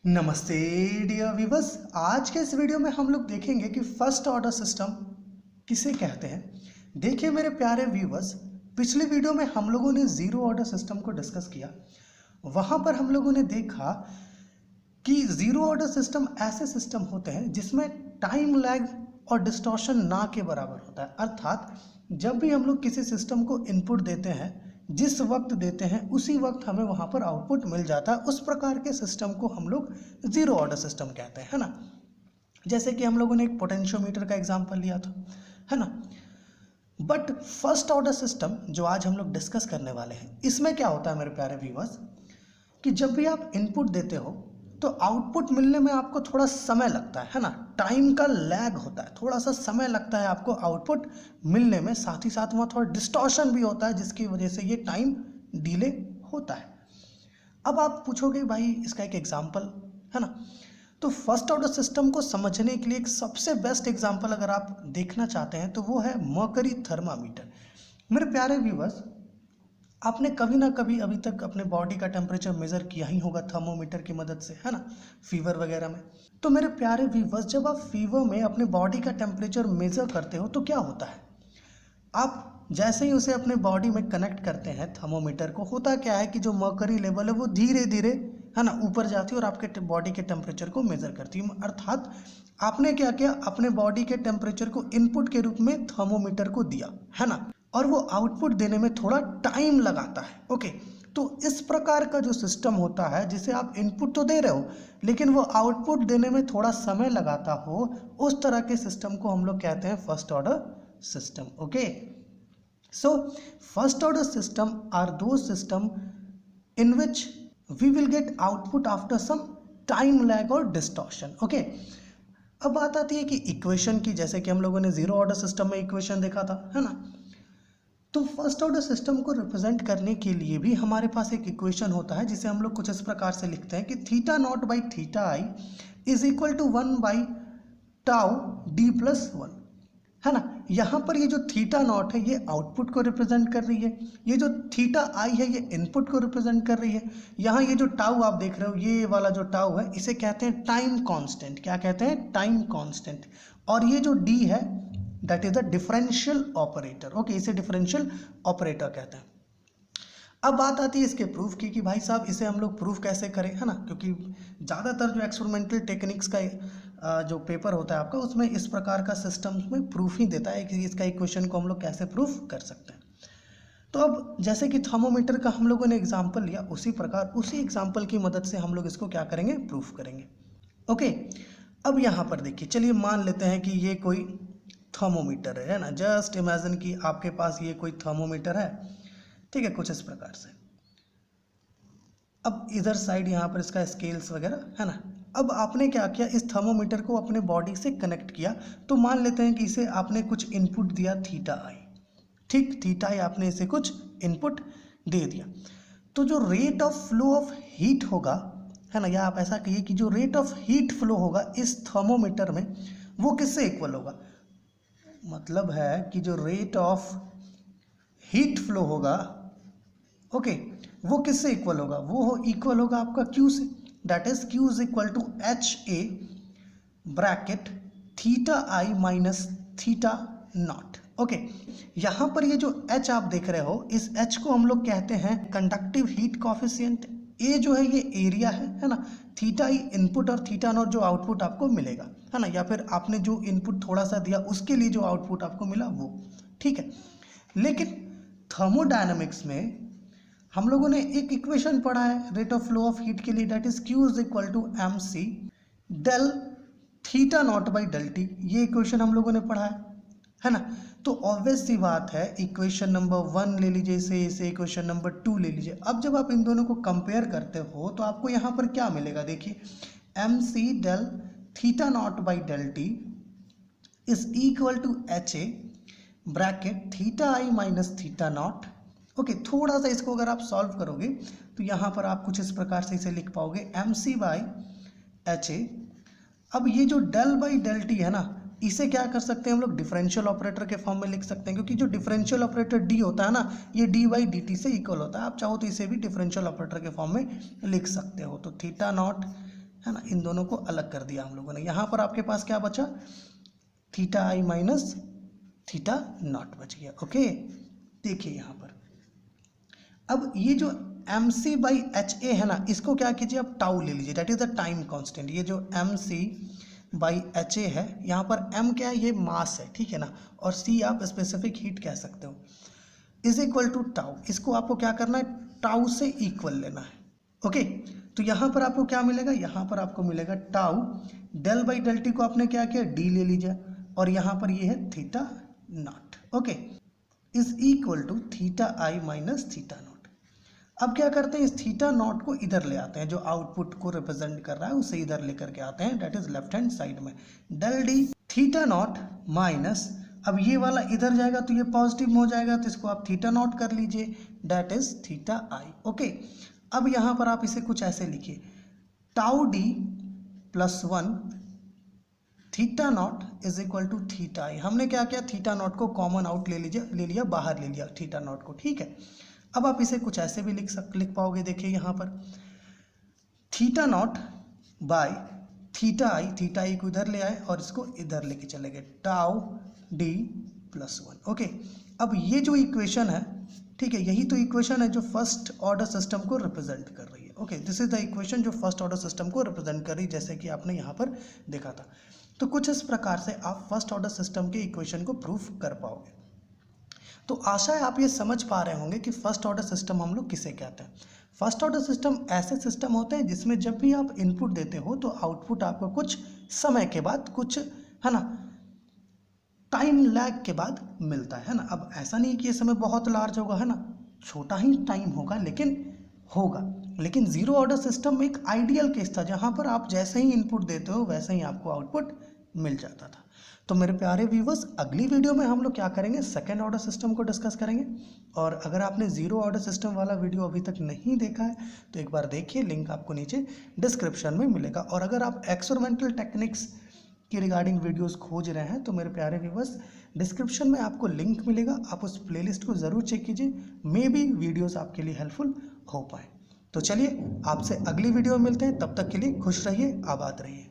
नमस्ते dear viewers. आज के इस वीडियो में हम लोग देखेंगे कि फर्स्ट ऑर्डर सिस्टम किसे कहते हैं। देखिए मेरे प्यारे व्यूवर्स, पिछले वीडियो में हम लोगों ने जीरो ऑर्डर सिस्टम को डिस्कस किया। वहाँ पर हम लोगों ने देखा कि जीरो ऑर्डर सिस्टम ऐसे सिस्टम होते हैं जिसमें टाइम लैग और डिस्टॉर्शन ना के बराबर होता है। अर्थात जब भी हम लोग किसी सिस्टम को इनपुट देते हैं, जिस वक्त देते हैं उसी वक्त हमें वहाँ पर आउटपुट मिल जाता है। उस प्रकार के सिस्टम को हम लोग जीरो ऑर्डर सिस्टम कहते हैं, है ना। जैसे कि हम लोगों ने एक पोटेंशियोमीटर का एग्जांपल लिया था, है ना। बट फर्स्ट ऑर्डर सिस्टम जो आज हम लोग डिस्कस करने वाले हैं, इसमें क्या होता है मेरे प्यारे व्यूवर्स, कि जब भी आप इनपुट देते हो तो आउटपुट मिलने में आपको थोड़ा समय लगता है ना। टाइम का लैग होता है, थोड़ा सा समय लगता है आपको आउटपुट मिलने में। साथ ही साथ वहाँ थोड़ा डिस्टॉर्शन भी होता है जिसकी वजह से ये टाइम डिले होता है। अब आप पूछोगे भाई इसका एक एग्जांपल, है ना। तो फर्स्ट ऑर्डर सिस्टम को समझने के लिए एक सबसे बेस्ट एग्जांपल अगर आप देखना चाहते हैं तो वो है मर्करी थर्मामीटर। मेरे प्यारे व्यूवर्स, आपने कभी ना कभी अभी तक अपने बॉडी का टेम्परेचर मेज़र किया ही होगा थर्मोमीटर की मदद से, है ना, फीवर वगैरह में। तो मेरे प्यारे व्यूवर्स, जब आप फीवर में अपने बॉडी का टेम्परेचर मेज़र करते हो तो क्या होता है, आप जैसे ही उसे अपने बॉडी में कनेक्ट करते हैं थर्मोमीटर को, होता क्या है कि जो मर्करी लेवल है वो धीरे धीरे, है ना, ऊपर जाती है और आपके बॉडी के टेम्परेचर को मेज़र करती है। अर्थात आपने क्या किया, अपने बॉडी के टेम्परेचर को इनपुट के रूप में थर्मोमीटर को दिया, है ना, और वो आउटपुट देने में थोड़ा टाइम लगाता है। ओके, तो इस प्रकार का जो सिस्टम होता है जिसे आप इनपुट तो दे रहे हो लेकिन वो आउटपुट देने में थोड़ा समय लगाता हो, उस तरह के सिस्टम को हम लोग कहते हैं first order system. Okay, so first order system are those system in which we will get output after some time lag or distortion. okay, अब बात आती है कि इक्वेशन की। जैसे कि हम लोगों ने जीरो ऑर्डर सिस्टम में इक्वेशन देखा था, है ना। तो फर्स्ट ऑर्डर सिस्टम को रिप्रेजेंट करने के लिए भी हमारे पास एक इक्वेशन होता है जिसे हम लोग कुछ इस प्रकार से लिखते हैं कि theta nought by theta I is equal to 1 by tau D plus 1, है ना। यहाँ पर ये जो थीटा नॉट है ये आउटपुट को रिप्रेजेंट कर रही है, ये जो थीटा आई है ये इनपुट को रिप्रेजेंट कर रही है। यहाँ ये जो टाउ आप देख रहे हो, ये वाला जो टाउ है इसे कहते हैं टाइम कांस्टेंट। क्या कहते हैं? Time constant. और ये जो डी है that is a differential operator. Okay, इसे डिफरेंशियल ऑपरेटर कहते हैं। अब बात आती है इसके प्रूफ की कि भाई साहब इसे हम लोग प्रूफ कैसे करें, है ना, क्योंकि ज़्यादातर जो एक्सपेरिमेंटल टेक्निक्स का जो पेपर होता है आपका, उसमें इस प्रकार का सिस्टम में प्रूफ ही देता है कि इसका इक्वेशन को हम लोग कैसे प्रूफ कर सकते हैं। तो अब जैसे कि थर्मोमीटर का हम लोगों ने एग्जाम्पल लिया, उसी प्रकार उसी एग्जाम्पल की मदद से हम लोग इसको क्या करेंगे, प्रूफ करेंगे। ओके, अब यहाँ पर देखिए, चलिए मान लेते हैं कि ये कोई थर्मोमीटर है ना। जस्ट इमेजिन कि आपके पास ये कोई थर्मोमीटर है, ठीक है, कुछ इस प्रकार से। अब इधर साइड यहाँ पर इसका स्केल्स वगैरह, है ना। अब आपने क्या किया, इस थर्मोमीटर को अपने बॉडी से कनेक्ट किया। तो मान लेते हैं कि इसे आपने कुछ इनपुट दिया थीटा आई, ठीक, थीटा आई आपने इसे कुछ इनपुट दे दिया। तो जो rate of flow of heat होगा, है ना, या आप ऐसा कहिए कि जो रेट ऑफ हीट फ्लो होगा इस थर्मोमीटर में वो किससे इक्वल होगा। मतलब है कि जो रेट ऑफ हीट फ्लो होगा, ओके, वो किससे इक्वल होगा, वो इक्वल होगा आपका Q से। That is Q is equal to H A bracket theta I minus theta nought. Okay, यहाँ पर ये जो H आप देख रहे हो, इस H को हम लोग कहते हैं कंडक्टिव हीट कॉफिशिएंट। ए जो है ये एरिया है ना। थीटा आई इनपुट और थीटा नॉट जो आउटपुट आपको मिलेगा, है ना, या फिर आपने जो इनपुट थोड़ा सा दिया उसके लिए जो आउटपुट आपको मिला वो, ठीक है। लेकिन थर्मोडायनामिक्स में हम लोगों ने एक इक्वेशन पढ़ा है rate of flow of heat के लिए, that is Q is equal to M C del theta nought by del T. ये इक्वेशन हम लोगों ने पढ़ा है ना। तो ऑब्वियस सी बात है, इक्वेशन नंबर 1 ले लीजिए इसे इक्वेशन नंबर 2 ले लीजिए। अब जब आप इन दोनों को कंपेयर करते हो तो आपको यहाँ पर क्या मिलेगा, देखिए, M C del theta nought by del T is equal to H A bracket theta I minus theta nought. Okay, थोड़ा सा इसको अगर आप सॉल्व करोगे तो यहाँ पर आप कुछ इस प्रकार से इसे लिख पाओगे, M C by H A. अब ये जो डेल बाई डेल टी है ना, इसे क्या कर सकते हैं हम लोग, डिफरेंशियल ऑपरेटर के फॉर्म में लिख सकते हैं, क्योंकि जो डिफरेंशियल ऑपरेटर डी होता है ना, ये डी बाई डी टी से इक्वल होता है। आप चाहो तो इसे भी डिफरेंशियल ऑपरेटर के फॉर्म में लिख सकते हो। तो थीटा नॉट है ना, इन दोनों को अलग कर दिया हम लोगों ने। यहाँ पर आपके पास क्या बचा, theta I minus theta nought बच गया। ओके, देखिए यहाँ पर अब ये जो M C by H A है ना, इसको क्या कीजिए आप टाउ ले लीजिए, that is the time constant. ये जो M C by H A है, यहाँ पर एम क्या है, ये मास है, ठीक है ना, और सी आप स्पेसिफिक हीट कह सकते हो, इज इक्वल टू टाउ। इसको आपको क्या करना है, टाउ से इक्वल लेना है। ओके, तो यहाँ पर आपको क्या मिलेगा, यहाँ पर आपको मिलेगा tau, del by del T को आपने क्या किया, डी ले लीजिए, और यहाँ पर ये है theta nought. Okay, is equal to theta I minus theta nought. अब क्या करते हैं, इस थीटा नॉट को इधर ले आते हैं, जो आउटपुट को रिप्रेजेंट कर रहा है उसे इधर लेकर के आते हैं, that is left hand side में, del D theta naught minus, अब ये वाला इधर जाएगा तो ये पॉजिटिव हो जाएगा, तो इसको आप थीटा नॉट कर लीजिए, that is theta I. Okay, अब यहाँ पर आप इसे कुछ ऐसे लिखिए, tau D plus 1 theta naught is equal to theta I. हमने क्या किया, थीटा नॉट को कॉमन आउट ले लिया, बाहर ले लिया थीटा नॉट को, ठीक है। अब आप इसे कुछ ऐसे भी लिख पाओगे, देखिए यहाँ पर थीटा नॉट बाय थीटा आई को इधर ले आए और इसको इधर लेके चले गए, टाउ डी प्लस 1। ओके, अब ये जो इक्वेशन है, ठीक है, यही तो इक्वेशन है जो फर्स्ट ऑर्डर सिस्टम को रिप्रेजेंट कर रही है। Okay, this is the equation जो फर्स्ट ऑर्डर सिस्टम को रिप्रेजेंट कर रही है, जैसे कि आपने यहाँ पर देखा था। तो कुछ इस प्रकार से आप फर्स्ट ऑर्डर सिस्टम के इक्वेशन को प्रूफ कर पाओगे। तो आशा है आप ये समझ पा रहे होंगे कि फर्स्ट ऑर्डर सिस्टम हम लोग किसे कहते हैं। फर्स्ट ऑर्डर सिस्टम ऐसे सिस्टम होते हैं जिसमें जब भी आप इनपुट देते हो तो आउटपुट आपको कुछ समय के बाद, कुछ है ना टाइम लैग के बाद मिलता है ना। अब ऐसा नहीं कि ये समय बहुत लार्ज होगा, है ना, छोटा ही टाइम होगा लेकिन होगा। लेकिन जीरो ऑर्डर सिस्टम एक आइडियल केस था जहाँ पर आप जैसे ही इनपुट देते हो वैसे ही आपको आउटपुट मिल जाता था। तो मेरे प्यारे व्यूवर्स, अगली वीडियो में हम लोग क्या करेंगे, सेकेंड ऑर्डर सिस्टम को डिस्कस करेंगे। और अगर आपने जीरो ऑर्डर सिस्टम वाला वीडियो अभी तक नहीं देखा है तो एक बार देखिए, लिंक आपको नीचे डिस्क्रिप्शन में मिलेगा। और अगर आप एक्सपेरिमेंटल टेक्निक्स की रिगार्डिंग वीडियोस खोज रहे हैं तो मेरे प्यारे व्यूवर्स, डिस्क्रिप्शन में आपको लिंक मिलेगा, आप उस प्लेलिस्ट को ज़रूर चेक कीजिए, मे बी वीडियोस आपके लिए हेल्पफुल हो पाए। तो चलिए आपसे अगली वीडियो में मिलते हैं, तब तक के लिए खुश रहिए, आबाद रहिए।